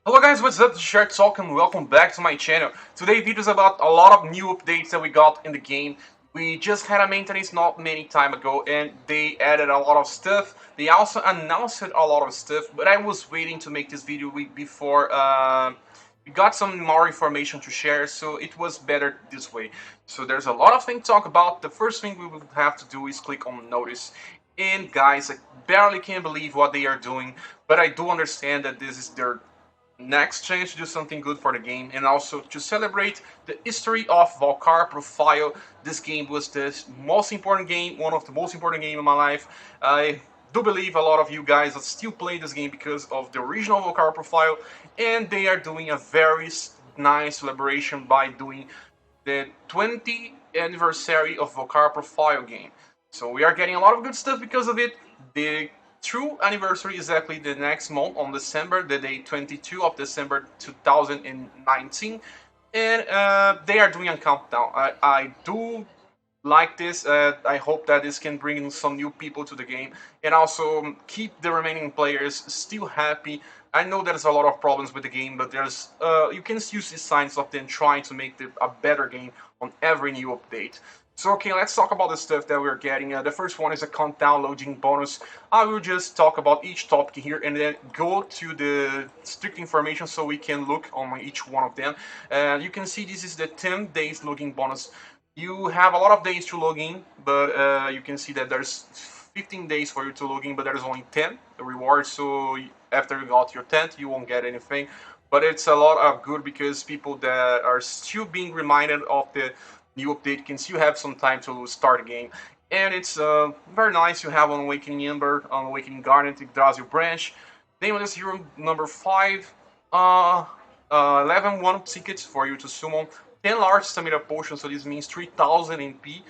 Hello guys, what's up? This is Shark Talk and welcome back to my channel. Today video is about a lot of new updates that we got in the game. We just had a maintenance not many time ago and they added a lot of stuff. They also announced a lot of stuff, but I was waiting to make this video before we got some more information to share, so it was better this way. So there's a lot of things to talk about. The first thing we will have to do is click on notice. And guys, I barely can believe what they are doing, but I do understand that this is their next chance to do something good for the game and also to celebrate the history of Valkyrie Profile. This game was the most important game, one of the most important games in my life. I do believe a lot of you guys still play this game because of the original Valkyrie Profile, and they are doing a very nice celebration by doing the 20th anniversary of Valkyrie Profile game. So we are getting a lot of good stuff because of it. The true anniversary is exactly the next month on December, the day 22 of December 2019, and they are doing a countdown. I do like this. I hope that this can bring in some new people to the game and also keep the remaining players still happy. I know there's a lot of problems with the game, but there's you can use the signs of them trying to make a better game on every new update. So okay, let's talk about the stuff that we're getting. The first one is a countdown loading bonus. I will just talk about each topic here and then go to the strict information so we can look on each one of them. You can see this is the 10 days logging bonus. You have a lot of days to log in, but you can see that there's 15 days for you to log in, but there's only 10 the reward. So after you got your 10th, you won't get anything. But it's a lot of good because people that are still being reminded of the new update can still have some time to start a game. And it's very nice. You have on Awakening Ember, on Awakening Garnet, Yggdrasil Branch. Nameless Hero number 5, 11 1 tickets for you to summon, 10 large stamina potions, so this means 3000 MP.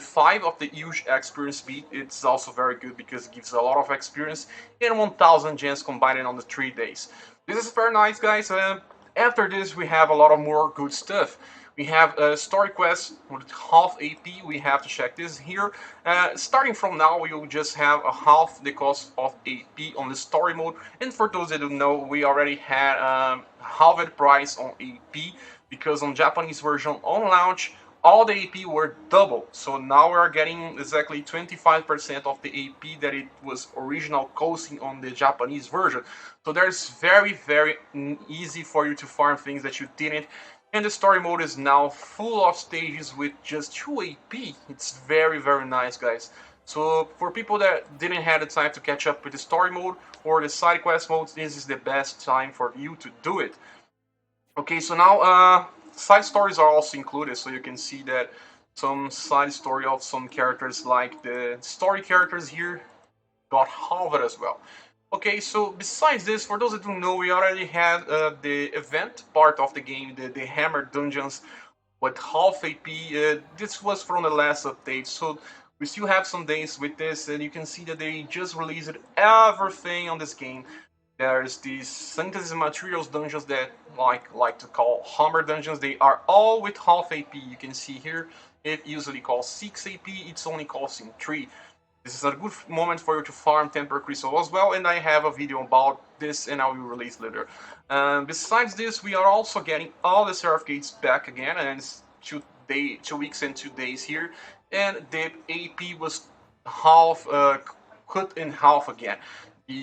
5 of the huge experience beat. It's also very good because it gives a lot of experience, and 1000 gems combined on the 3 days. This is very nice, guys. After this, we have a lot of more good stuff. We have a story quest with half AP. We have to check this here. Starting from now, we will just have a half the cost of AP on the story mode. And for those that don't know, we already had halved price on AP because on Japanese version on launch, all the AP were double. So now we are getting exactly 25% of the AP that it was original costing on the Japanese version. So there's very easy for you to farm things that you didn't. And the story mode is now full of stages with just 2 AP. It's very nice, guys. So for people that didn't have the time to catch up with the story mode or the side quest modes, this is the best time for you to do it. Okay, so now side stories are also included, so you can see that some side story of some characters like the story characters here got halved as well. Okay, so besides this, for those that don't know, we already had the event part of the game, the Hammer Dungeons with half AP. This was from the last update, so we still have some days with this, and you can see that they just released everything on this game. There's these synthesis materials dungeons that like to call Hammer Dungeons. They are all with half AP. You can see here, it usually costs 6 AP, it's only costing 3. This is a good moment for you to farm Temper Crystal as well, and I have a video about this and I will release later. Besides this, we are also getting all the Seraphic Gates back again, and it's 2 weeks and 2 days here, and the AP was half cut in half again.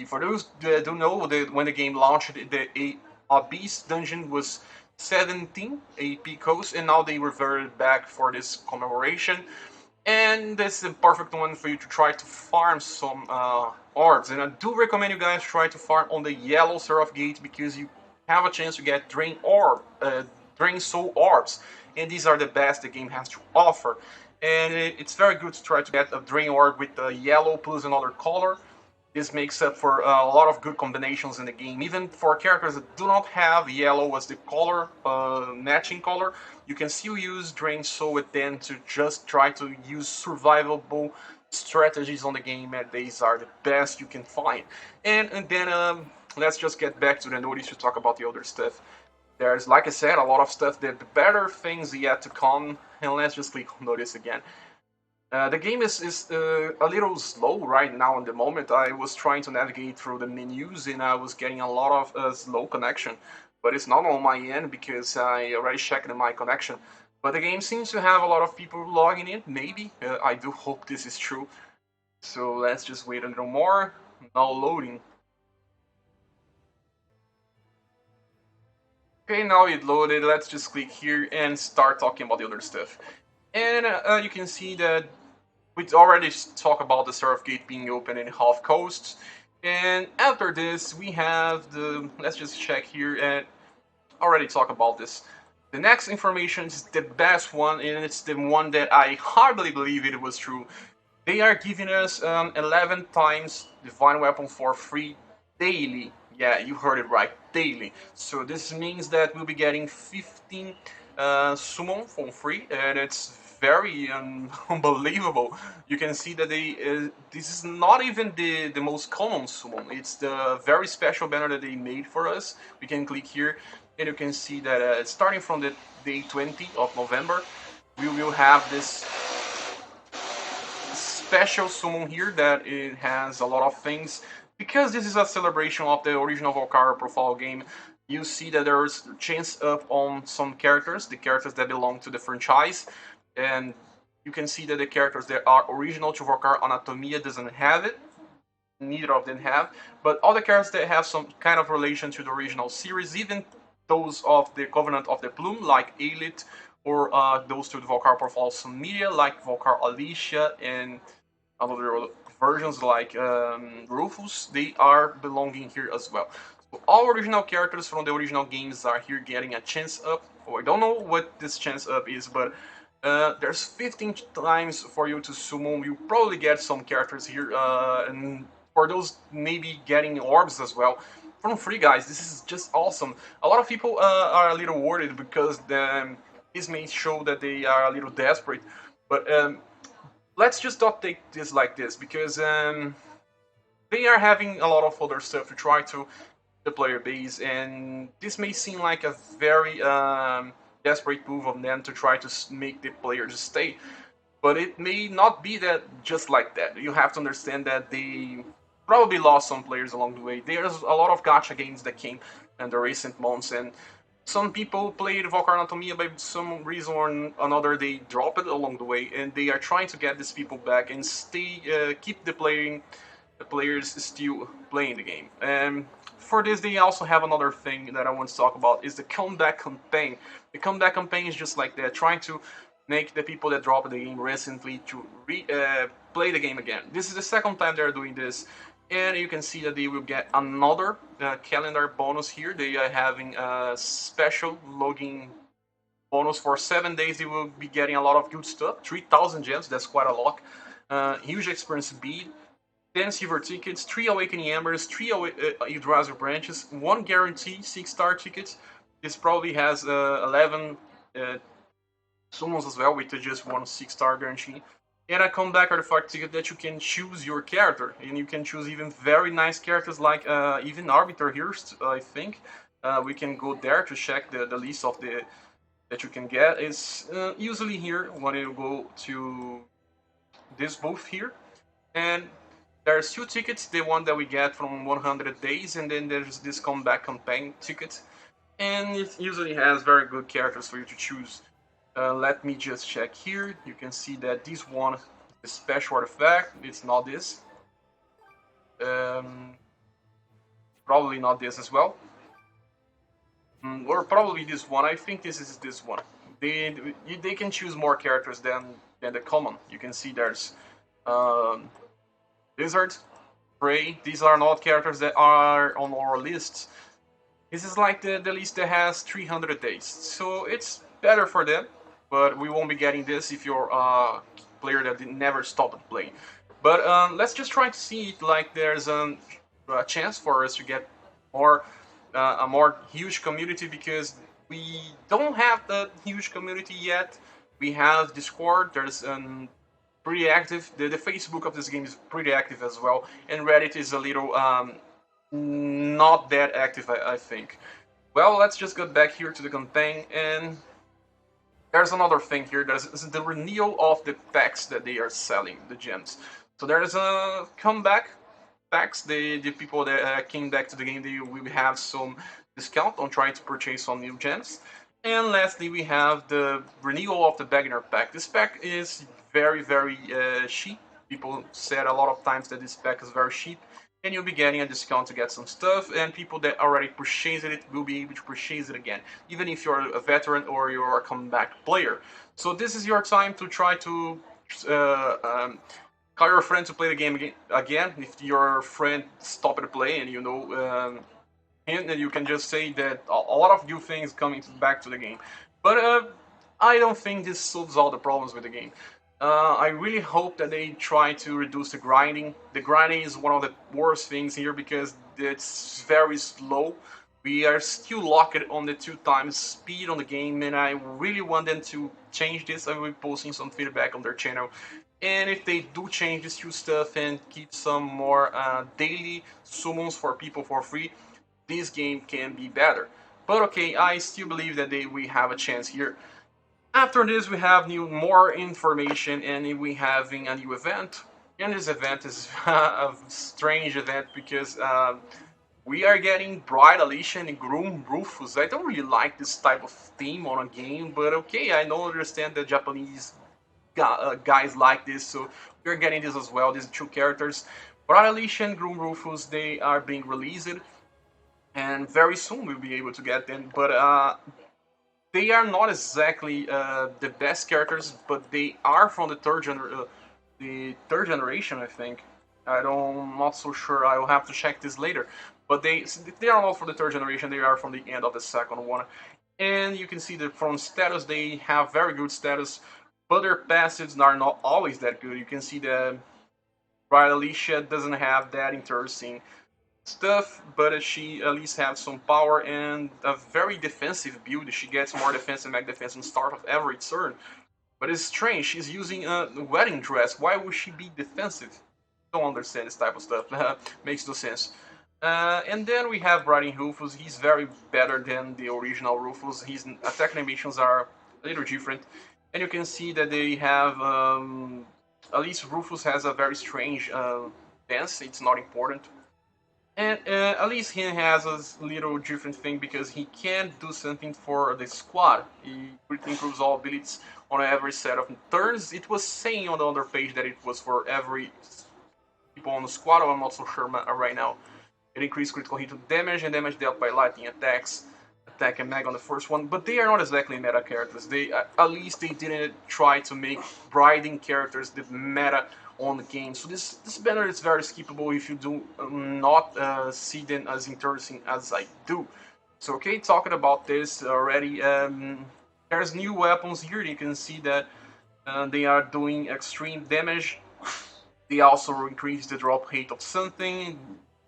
For those that don't know, when the game launched, the Abyss dungeon was 17 AP cost, and now they reverted back for this commemoration. And this is the perfect one for you to try to farm some orbs. And I do recommend you guys try to farm on the yellow Seraphic Gate because you have a chance to get Drain Soul Orbs. And these are the best the game has to offer. And it's very good to try to get a Drain Orb with the yellow plus another color. This makes up for a lot of good combinations in the game. Even for characters that do not have yellow as the color, matching color, you can still use Drain Soul with them to just try to use survivable strategies on the game, and these are the best you can find. And then let's just get back to the notice to talk about the other stuff. There's, like I said, a lot of stuff that the better things yet to come, and let's just click on notice again. The game is a little slow right now in the moment. I was trying to navigate through the menus and I was getting a lot of slow connection, but it's not on my end because I already checked my connection. But the game seems to have a lot of people logging in. Maybe I do hope this is true. So let's just wait a little more. Now loading. Okay, now it loaded. Let's just click here and start talking about the other stuff. And you can see that we already talked about the Seraphic Gate being open in half coast. And after this, we have the. Let's just check here and already talk about this. The next information is the best one, and it's the one that I hardly believe it was true. They are giving us 11 times Divine Weapon for free daily. Yeah, you heard it right, daily. So this means that we'll be getting 15 summon for free, and it's very unbelievable. You can see that this is not even the most common summon. It's the very special banner that they made for us. We can click here, and you can see that starting from the day 20 of November, we will have this special summon here that it has a lot of things. Because this is a celebration of the original Valkyrie profile game, you see that there's chance up on some characters, the characters that belong to the franchise, and you can see that the characters that are original to Valkyrie Anatomia doesn't have it, neither of them have, but all the characters that have some kind of relation to the original series, even those of the Covenant of the Plume, like Elite, or those to the Valkyrie profile some media, like Valkyrie Alicia and other versions like Rufus, they are belonging here as well. So all original characters from the original games are here getting a chance up. Oh, I don't know what this chance up is, but there's 15 times for you to summon. You probably get some characters here, and for those maybe getting orbs as well. From free, guys, this is just awesome. A lot of people are a little worried because this may show that they are a little desperate, but let's just not take this like this because they are having a lot of other stuff to try to the player base, and this may seem like a very desperate move of them to try to make the players stay, but it may not be that just like that. You have to understand that they probably lost some players along the way. There's a lot of gacha games that came in the recent months, and some people played Valkyrie Anatomia by some reason or another. They drop it along the way, and they are trying to get these people back and keep the players still playing the game. And for this, they also have another thing that I want to talk about is the comeback campaign. The comeback campaign is just like that, trying to make the people that dropped the game recently to play the game again. This is the second time they're doing this, and you can see that they will get another calendar bonus here. They are having a special login bonus for 7 days. They will be getting a lot of good stuff. 3,000 gems, that's quite a lot. Huge experience bead, 10 silver tickets, 3 awakening embers, 3 Yggdrasil branches, 1 guarantee 6-star tickets. This probably has 11 summons as well with just 1 6-star guarantee. And a comeback artifact ticket that you can choose your character, and you can choose even very nice characters like even Arbiter here. I think we can go there to check the list of the that you can get. Is usually here when you go to this booth here, and there's 2 tickets. The one that we get from 100 days, and then there's this comeback campaign ticket, and it usually has very good characters for you to choose. Let me just check here. You can see that this one is a special artifact. It's not this. Probably not this as well. Or probably this one. I think this is this one. They can choose more characters than the common. You can see there's Lizard, Prey. These are not characters that are on our list. This is like the list that has 300 days. So it's better for them. But we won't be getting this if you're a player that never stopped playing. But let's just try to see it like there's a chance for us to get a more huge community, because we don't have the huge community yet. We have Discord, there's pretty active. The Facebook of this game is pretty active as well, and Reddit is a little not that active, I think. Well, let's just go back here to the campaign, and There's another thing here. There's the renewal of the packs that they are selling, the gems. So there's a comeback packs. The people that came back to the game, they will have some discount on trying to purchase some new gems. And lastly, we have the renewal of the beginner pack. This pack is very cheap. People said a lot of times that this pack is very cheap, and you'll be getting a discount to get some stuff. And people that already purchased it will be able to purchase it again, even if you're a veteran or you're a comeback player. So this is your time to try to call your friend to play the game again. If your friend stopped to play and you know him, then you can just say that a lot of new things coming back to the game. But I don't think this solves all the problems with the game. I really hope that they try to reduce the grinding. The grinding is one of the worst things here because it's very slow. We are still locked on the 2x speed on the game, and I really want them to change this. I will be posting some feedback on their channel. And if they do change this few stuff and keep some more daily summons for people for free, this game can be better. But okay, I still believe that we have a chance here. After this, we have more information, and we having a new event. And this event is a strange event because we are getting Bride Alicia and Groom Rufus. I don't really like this type of theme on a game, but okay, I don't understand that Japanese guys like this, so we're getting this as well. These two characters, Bride Alicia and Groom Rufus, they are being released, and very soon we'll be able to get them. But they are not exactly the best characters, but they are from the third generation, I think. I'm not so sure. I will have to check this later. But they are not from the third generation. They are from the end of the second one. And you can see that from status, they have very good status, but their passives are not always that good. You can see that Bride Alicia doesn't have that interesting stuff, but she at least has some power and a very defensive build. She gets more defense and mag defense in start of every turn. But it's strange, she's using a wedding dress. Why would she be defensive? Don't understand this type of stuff. Makes no sense. And then we have Bride Rufus. He's very better than the original Rufus. His attack animations are a little different. And you can see that they have, at least Rufus has a very strange dance. It's not important. And at least he has a little different thing because he can do something for the squad. He greatly improves all abilities on every set of turns. It was saying on the other page that it was for every people on the squad. I'm not so sure right now. It increased critical hit damage and damage dealt by lightning attacks, attack and mag on the first one. But they are not exactly meta characters. They at least they didn't try to make briding characters the meta on the game. So this banner is very skippable if you do not see them as interesting as I do. So okay, talking about this already, there's new weapons here. You can see that they are doing extreme damage. They also increase the drop rate of something.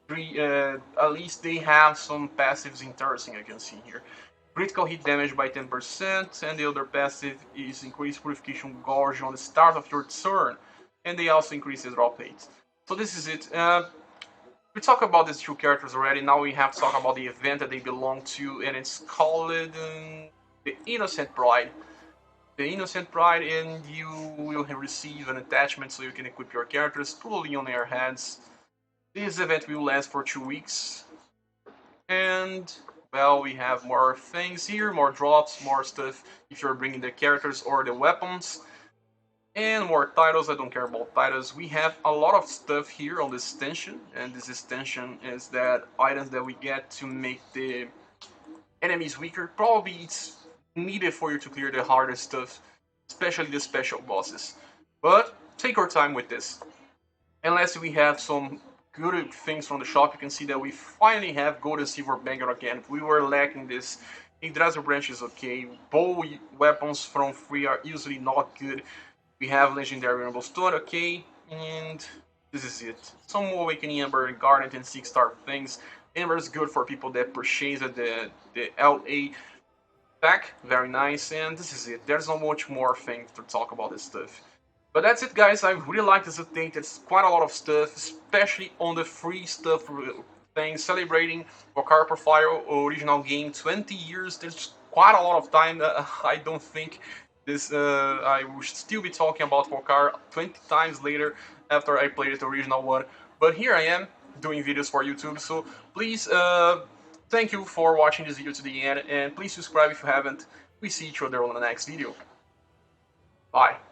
At least they have some passives interesting, I can see here. Critical hit damage by 10%, and the other passive is increased purification gauge on the start of your turn. And they also increase the drop rate. So this is it. We talked about these two characters already. Now we have to talk about the event that they belong to, and it's called the Innocent Bride. The Innocent Bride, and you will receive an attachment so you can equip your characters fully on their heads. This event will last for 2 weeks. And, well, we have more things here, more drops, more stuff if you're bringing the characters or the weapons. And more titles. I don't care about titles. We have a lot of stuff here on this extension, and this extension is that items that we get to make the enemies weaker. Probably it's needed for you to clear the hardest stuff, especially the special bosses. But take your time with this. And lastly, we have some good things from the shop. You can see that we finally have gold and silver banger again. We were lacking this. Yggdrasil branch is okay. Bow weapons from free are usually not good. We have legendary Rumble Stone, okay, and this is it. Some Awakening Ember, Garnet, and 6-star things. Ember is good for people that purchase the LA pack, very nice, and this is it. There's not much more things to talk about this stuff. But that's it, guys. I really like this update. It's quite a lot of stuff, especially on the free stuff thing, celebrating Valkyrie Profile original game 20 years. There's quite a lot of time. I don't think I will still be talking about Volcar 20 times later after I played the original one. But here I am doing videos for YouTube, so please thank you for watching this video to the end, and please subscribe if you haven't. We see each other on the next video. Bye.